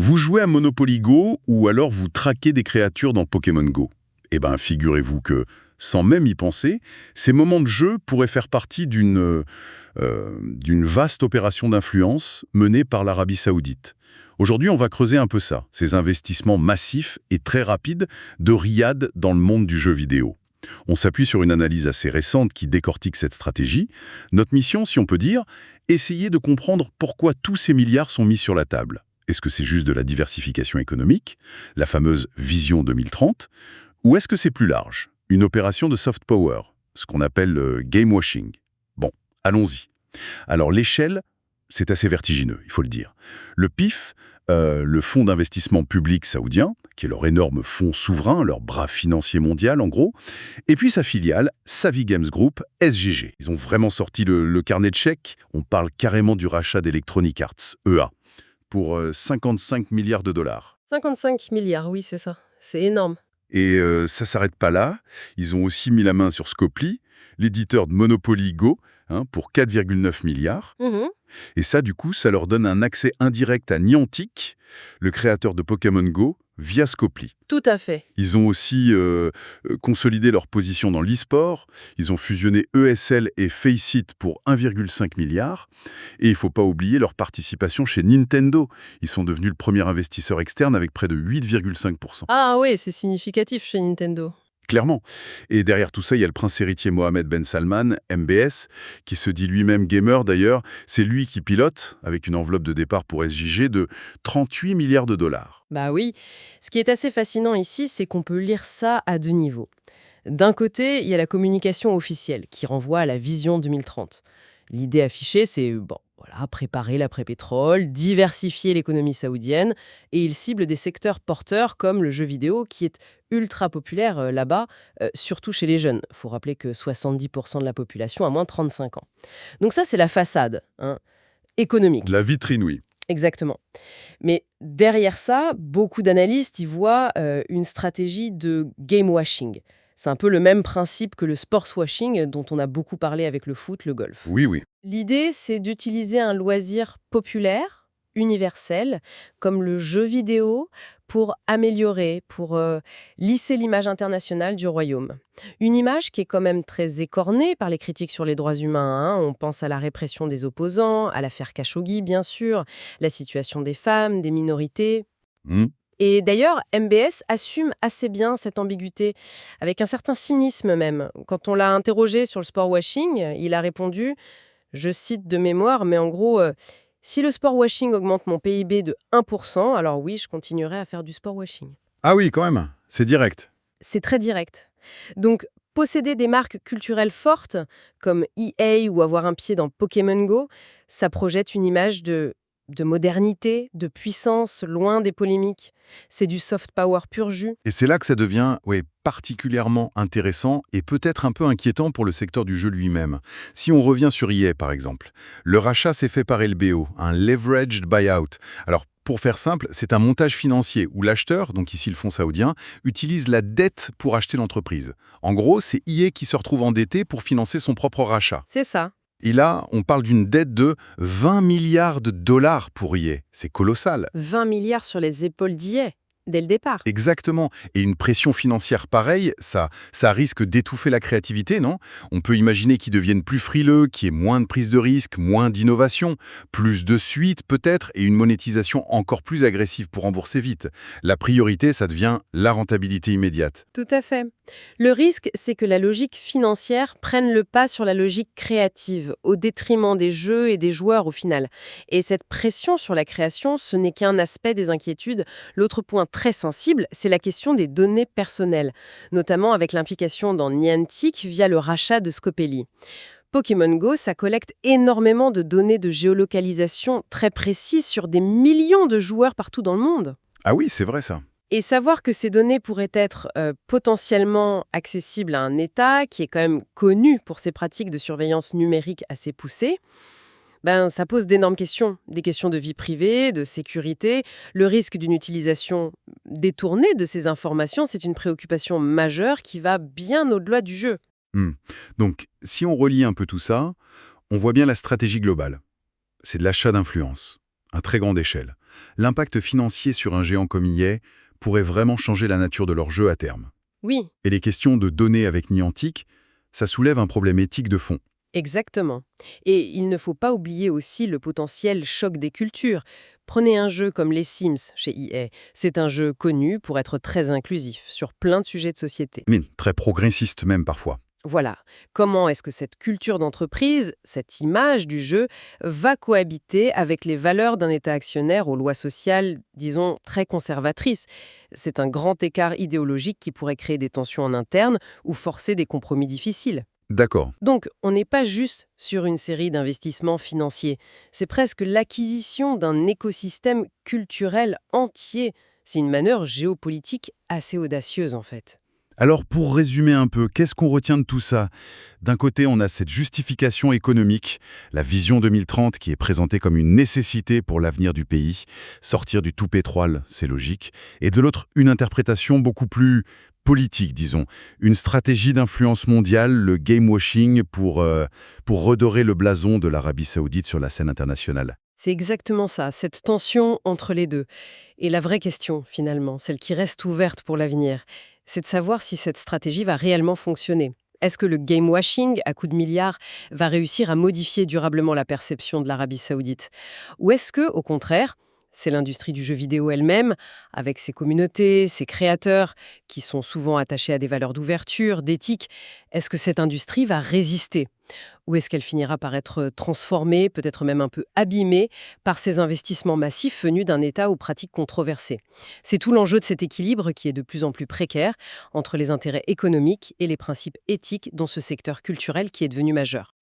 Vous jouez à Monopoly Go ou alors vous traquez des créatures dans Pokémon Go. Eh bien, figurez-vous que, sans même y penser, ces moments de jeu pourraient faire partie d'une vaste opération d'influence menée par l'Arabie Saoudite. Aujourd'hui, on va creuser un peu ça, ces investissements massifs et très rapides de Riyad dans le monde du jeu vidéo. On s'appuie sur une analyse assez récente qui décortique cette stratégie. Notre mission, si on peut dire, essayer de comprendre pourquoi tous ces milliards sont mis sur la table. Est-ce que c'est juste de la diversification économique, la fameuse vision 2030, ou est-ce que c'est plus large, une opération de soft power, ce qu'on appelle le game washing? Bon, allons-y. Alors l'échelle, c'est assez vertigineux, il faut le dire. Le PIF, le fonds d'investissement public saoudien, qui est leur énorme fonds souverain, leur bras financier mondial en gros, et puis sa filiale, Savvy Games Group, SGG. Ils ont vraiment sorti le carnet de chèques, on parle carrément du rachat d'Electronic Arts, EA, pour 55 milliards de dollars. 55 milliards, oui, c'est ça. C'est énorme. Et ça s'arrête pas là, ils ont aussi mis la main sur Scopely, l'éditeur de Monopoly Go, pour 4,9 milliards. Mhm. Et ça, du coup, ça leur donne un accès indirect à Niantic, le créateur de Pokémon Go, via Scopely. Tout à fait. Ils ont aussi consolidé leur position dans l'e-sport. Ils ont fusionné ESL et Faceit pour 1,5 milliard. Et il ne faut pas oublier leur participation chez Nintendo. Ils sont devenus le premier investisseur externe avec près de 8,5%. Ah oui, c'est significatif chez Nintendo. Clairement. Et derrière tout ça, il y a le prince héritier Mohamed Ben Salman, MBS, qui se dit lui-même gamer d'ailleurs. C'est lui qui pilote, avec une enveloppe de départ pour SJG de 38 milliards de dollars. Bah oui. Ce qui est assez fascinant ici, c'est qu'on peut lire ça à deux niveaux. D'un côté, il y a la communication officielle qui renvoie à la vision 2030. L'idée affichée, c'est préparer l'après-pétrole, diversifier l'économie saoudienne, et il cible des secteurs porteurs comme le jeu vidéo qui est ultra populaire là-bas, surtout chez les jeunes. Il faut rappeler que 70% de la population a moins de 35 ans. Donc ça, c'est la façade économique. De la vitrine, oui. Exactement. Mais derrière ça, beaucoup d'analystes y voient une stratégie de game washing. C'est un peu le même principe que le sports washing dont on a beaucoup parlé avec le foot, le golf. Oui, oui. L'idée, c'est d'utiliser un loisir populaire, universel, comme le jeu vidéo, pour améliorer, pour lisser l'image internationale du royaume. Une image qui est quand même très écornée par les critiques sur les droits humains. On pense à la répression des opposants, à l'affaire Khashoggi, bien sûr, la situation des femmes, des minorités. Et d'ailleurs, MBS assume assez bien cette ambiguïté, avec un certain cynisme même. Quand on l'a interrogé sur le sport washing, il a répondu, je cite de mémoire, mais en gros, si le sport washing augmente mon PIB de 1%, alors oui, je continuerai à faire du sport washing. Ah oui, quand même. C'est direct. C'est très direct. Donc, posséder des marques culturelles fortes, comme EA ou avoir un pied dans Pokémon Go, ça projette une image de modernité, de puissance, loin des polémiques. C'est du soft power pur jus. Et c'est là que ça devient particulièrement intéressant et peut-être un peu inquiétant pour le secteur du jeu lui-même. Si on revient sur EA, par exemple, le rachat s'est fait par LBO, un leveraged buyout. Alors, pour faire simple, c'est un montage financier où l'acheteur, donc ici le fonds saoudien, utilise la dette pour acheter l'entreprise. En gros, c'est EA qui se retrouve endetté pour financer son propre rachat. C'est ça. Et là, on parle d'une dette de 20 milliards de dollars pour EA. C'est colossal. 20 milliards sur les épaules d'EA, dès le départ. Exactement. Et une pression financière pareille, ça risque d'étouffer la créativité, non? On peut imaginer qu'ils deviennent plus frileux, qu'il y ait moins de prise de risque, moins d'innovation, plus de suites peut-être, et une monétisation encore plus agressive pour rembourser vite. La priorité, ça devient la rentabilité immédiate. Tout à fait. Le risque, c'est que la logique financière prenne le pas sur la logique créative, au détriment des jeux et des joueurs au final. Et cette pression sur la création, ce n'est qu'un aspect des inquiétudes. L'autre point très sensible, c'est la question des données personnelles, notamment avec l'implication dans Niantic via le rachat de Scopely. Pokémon Go, ça collecte énormément de données de géolocalisation très précises sur des millions de joueurs partout dans le monde. Ah oui, c'est vrai ça. Et savoir que ces données pourraient être potentiellement accessibles à un État qui est quand même connu pour ses pratiques de surveillance numérique assez poussées, ça pose d'énormes questions. Des questions de vie privée, de sécurité. Le risque d'une utilisation détournée de ces informations, c'est une préoccupation majeure qui va bien au-delà du jeu. Donc, si on relie un peu tout ça, on voit bien la stratégie globale. C'est de l'achat d'influence. à très grande échelle. L'impact financier sur un géant comme EA pourrait vraiment changer la nature de leur jeu à terme. Oui, Et les questions de données avec Niantic, ça soulève un problème éthique de fond. exactement. Et il ne faut pas oublier aussi le potentiel choc des cultures. Prenez un jeu comme les Sims chez EA. C'est un jeu connu pour être très inclusif sur plein de sujets de société. Mais très progressiste même parfois. Voilà. Comment est-ce que cette culture d'entreprise, cette image du jeu, va cohabiter avec les valeurs d'un État actionnaire aux lois sociales, disons, très conservatrices? C'est un grand écart idéologique qui pourrait créer des tensions en interne ou forcer des compromis difficiles. D'accord. Donc, on n'est pas juste sur une série d'investissements financiers. C'est presque l'acquisition d'un écosystème culturel entier. C'est une manœuvre géopolitique assez audacieuse, en fait. Alors pour résumer un peu, qu'est-ce qu'on retient de tout ça? D'un côté, on a cette justification économique, la vision 2030 qui est présentée comme une nécessité pour l'avenir du pays. Sortir du tout pétrole, c'est logique. Et de l'autre, une interprétation beaucoup plus politique, disons. Une stratégie d'influence mondiale, le gamewashing pour redorer le blason de l'Arabie Saoudite sur la scène internationale. C'est exactement ça, cette tension entre les deux. Et la vraie question, finalement, celle qui reste ouverte pour l'avenir, c'est de savoir si cette stratégie va réellement fonctionner. Est-ce que le gamewashing, à coups de milliards, va réussir à modifier durablement la perception de l'Arabie saoudite? Ou est-ce que, au contraire, c'est l'industrie du jeu vidéo elle-même, avec ses communautés, ses créateurs, qui sont souvent attachés à des valeurs d'ouverture, d'éthique, est-ce que cette industrie va résister? Ou est-ce qu'elle finira par être transformée, peut-être même un peu abîmée, par ces investissements massifs venus d'un État aux pratiques controversées? C'est tout l'enjeu de cet équilibre qui est de plus en plus précaire entre les intérêts économiques et les principes éthiques dans ce secteur culturel qui est devenu majeur.